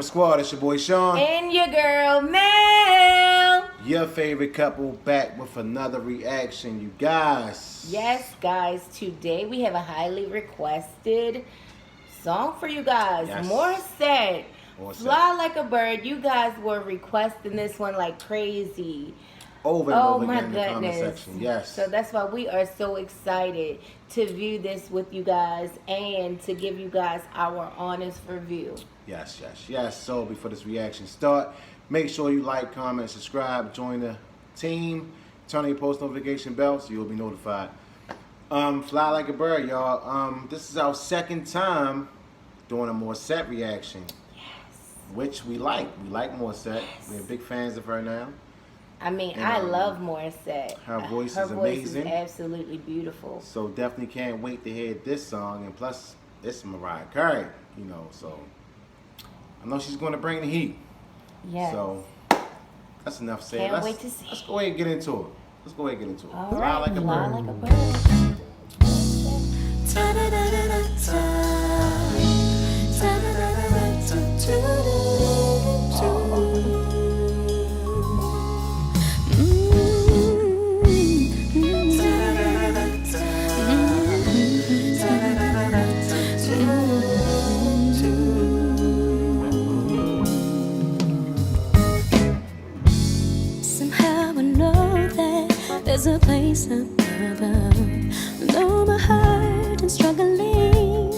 Squad. It's your boy Shawn. And your girl Mel. Your favorite couple back with another reaction, you guys. Yes, guys. Today we have a highly requested song for you guys. Yes. Morissette. Morissette. Fly Like a Bird. You guys were requesting this one like crazy. Over and over again in the comment section. Yes. So that's why we are so excited to view this with you guys and to give you guys our honest review. Yes. So before this reaction start, make sure you like, comment, subscribe, join the team, turn on your post notification bell so you'll be notified. Fly Like a Bird, y'all. This is our second time doing a Morissette reaction. Yes. Which we like. We like Morissette. Yes. We're big fans of her now. I mean, And, I love Morissette. Her voice is Her voice amazing. is absolutely beautiful. So definitely can't wait to hear this song. And plus, it's Mariah Carey, you know. So I know she's going to bring the heat. Yes. So that's enough said. Can't wait to see. Let's go ahead and get into it. Let's go ahead and get into it. All Fly right, like a fly bird. like a bird. Somehow I know that there's a place up above. Though my heart is struggling,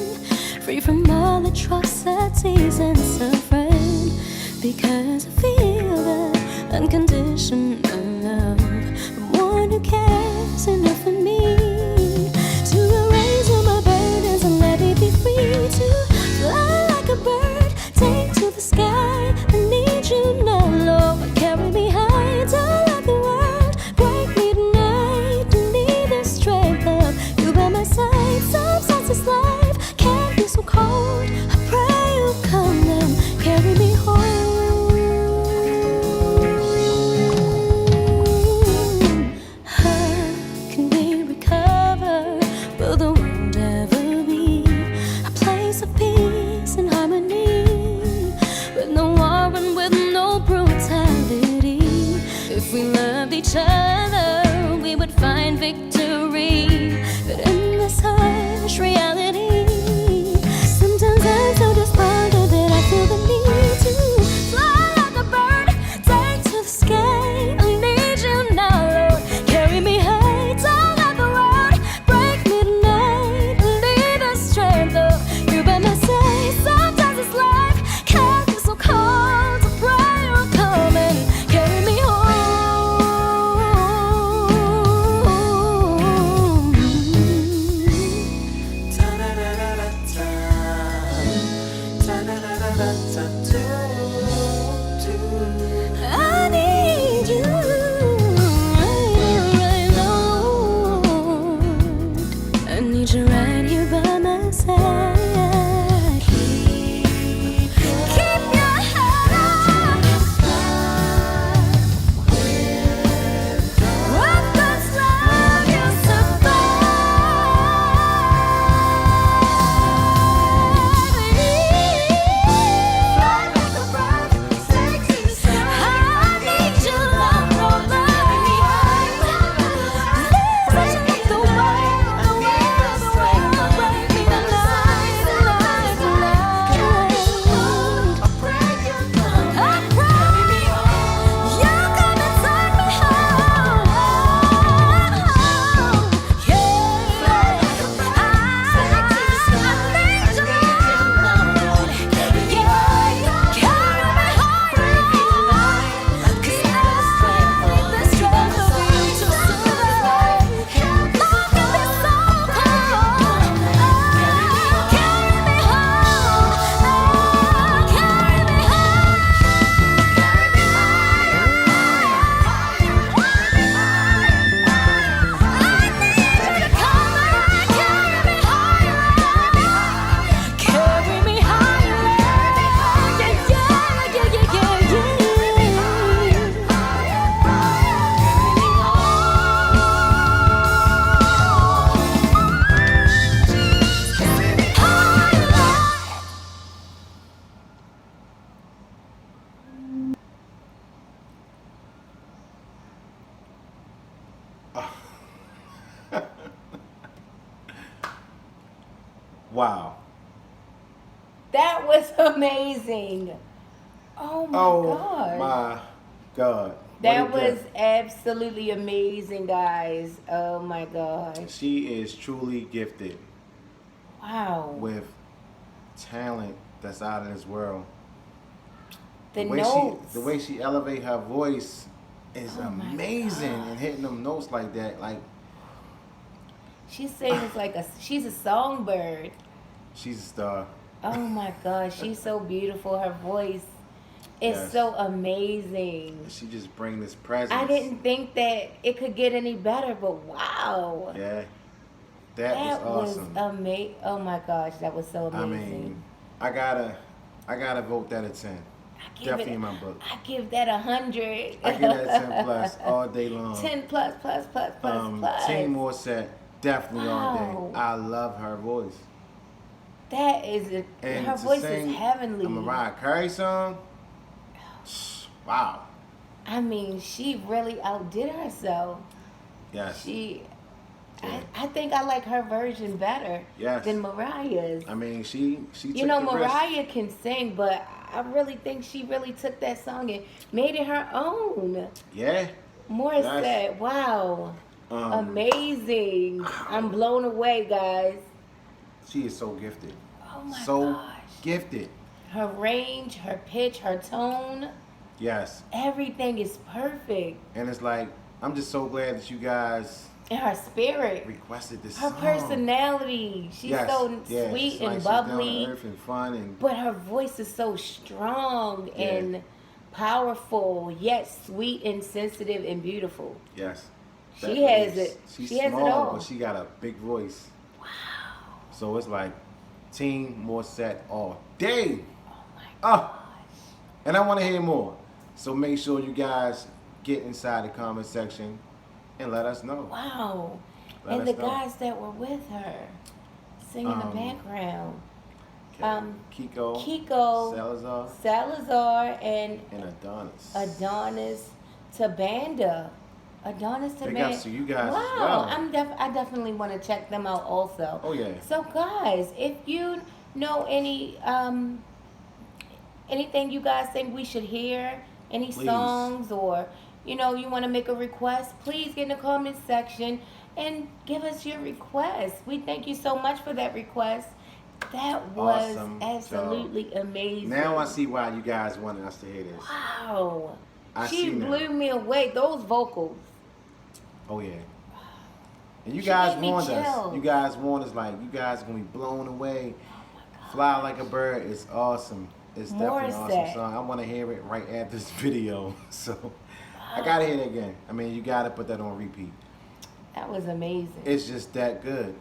free from all atrocities and suffering, because I feel the unconditional love of one who cares enough for me to erase all my burdens and let me be free to fly like a bird, take to the sky. I need you now, Lord. Carry me high, don't let the world break me tonight. I need the strength of you by my side. Sometimes this life can be so cold. I pray you'll come and carry me home. How can we recover? Will the world ever be a place of peace and harmony, with no war and with no brutality? If we loved each other, we would find victory. But in this harsh reality, sometimes I'm so despondent that I feel the need to fly like a bird, take to the sky. I need you now, Lord. Carry me high, don't let the world break me tonight. I need the strength of you by my side. Sometimes this life can be so cold. I pray you'll come and carry me home. Wow. That was amazing. Oh my gosh. My God. That What a was gift. absolutely amazing, guys. Oh my gosh. She is truly gifted Wow. with talent that's out of this world. The notes. The way she elevate her voice is Oh my amazing, God. and hitting them notes like that, like She sings she's a songbird. she's a star. Oh my gosh, she's so beautiful. Her voice is Yes. so amazing. She just bring this presence. I didn't think that it could get any better, but wow. Yeah, that was awesome. amazing. Oh my gosh, that was so amazing. I mean, I gotta vote that a 10. I give Definitely it- in my book. I give that 100. I give that 10 plus all day long. 10 plus. Team Morissette, definitely all Wow. day. I love her voice. That is And her to voice sing is heavenly. a Mariah Carey song, wow. I mean, she really outdid herself. Yes. I think I like her version better Yes. than Mariah's. I mean, she took You know, the risk. Mariah can sing, but I really think she really took that song and made it her own. Yeah. Morissette, Yes. wow. Um, Amazing. I'm blown away, guys. She is so gifted. Oh my So gosh. gifted. Her range, her pitch, her tone, Yes. everything is perfect. And it's like, I'm just so glad that you guys And her spirit, requested this her song. personality. She's Yes. so Yeah, sweet it's and like she's down bubbly. to earth and fun and But her voice is so strong Yeah. and powerful, yet sweet and sensitive and beautiful. yes. She That has voice. it. She's She has it small, all. but she got a big voice. Wow. So it's like Team Morissette all day. Oh my Oh, gosh. and I want to hear more. So make sure you guys get inside the comment section and let us know. Wow. Let And us the know. guys that were with her singing in the background. Okay. Kiko, Salazar, and and Adonis. Adonis Tabanda. Adonis Big ups Tabanda. to you guys as Wow, well. I definitely want to check them out also. Oh yeah. So guys, if you know anything you guys think we should hear, any Please. songs, or you want to make a request, please get in the comment section and give us your request. We thank you so much for that request. That was Awesome absolutely amazing. Now I see why you guys wanted us to hear this. Wow. I She see now. blew me away. Those vocals. Oh yeah. And you She guys gave me warned us. chills. You guys warned us like you guys gonna be blown away. Fly Like a Bird is awesome. It's definitely an awesome Morissette. song. I want to hear it right after this video. So I gotta hear it again. I mean, you gotta put that on repeat. That was amazing. It's just that good.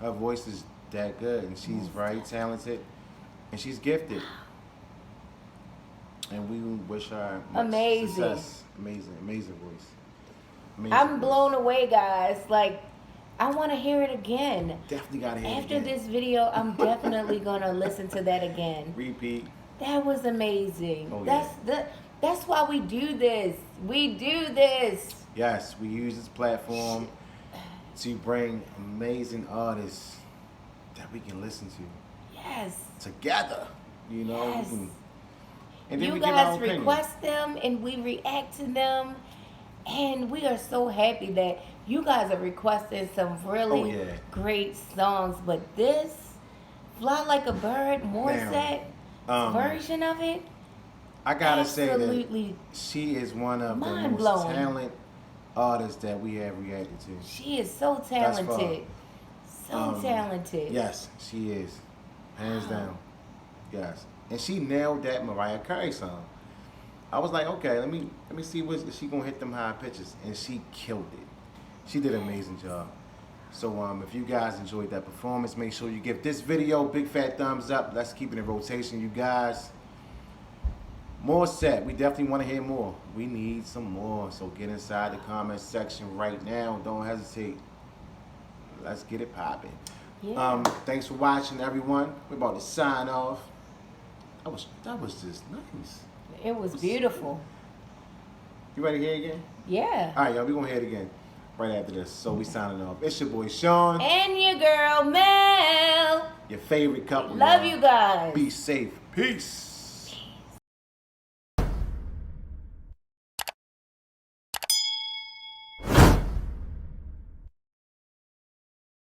Her voice is that good, and she's very talented, and she's gifted. And we wish her much Amazing. success. Amazing voice. Amazing I'm voice. blown away, guys. Like, I want to hear it again. Definitely gotta hear After it again. this video, I'm definitely gonna listen to that again. Repeat. That was amazing. Oh, That's why we do this. We do this. Yes, we use this platform to bring amazing artists that we can listen to Yes. together. You know, Yes. we can, and then You we give our guys opinion. request them and we react to them. And we are so happy that you guys are requesting some really Oh, yeah. great songs. But this, Fly Like a Bird, Morissette version of it, I gotta say that absolutely, she is one of the most mind-blowing. talented artists that we have reacted to. she is so far. talented. So talented. Yes, she is, hands Wow. down. Yes, and she nailed that Mariah Carey song. I was like, okay, let me see what is she gonna hit them high pitches, and she killed it. She did an amazing job. So if you guys enjoyed that performance, make sure you give this video a big fat thumbs up. Let's keep it in rotation, you guys. Morissette, we definitely want to hear more. We need some more. So get inside the comment section right now. Don't hesitate. Let's get it popping. Yeah. Thanks for watching, everyone. We're about to sign off. That was just nice. It was beautiful. You ready to hear it again? Yeah. All right, y'all. We're gonna hear it again. right after this. So we signing off. It's your boy Shawn. And your girl Mel. Your favorite couple. Love y'all. you guys. Be safe. Peace.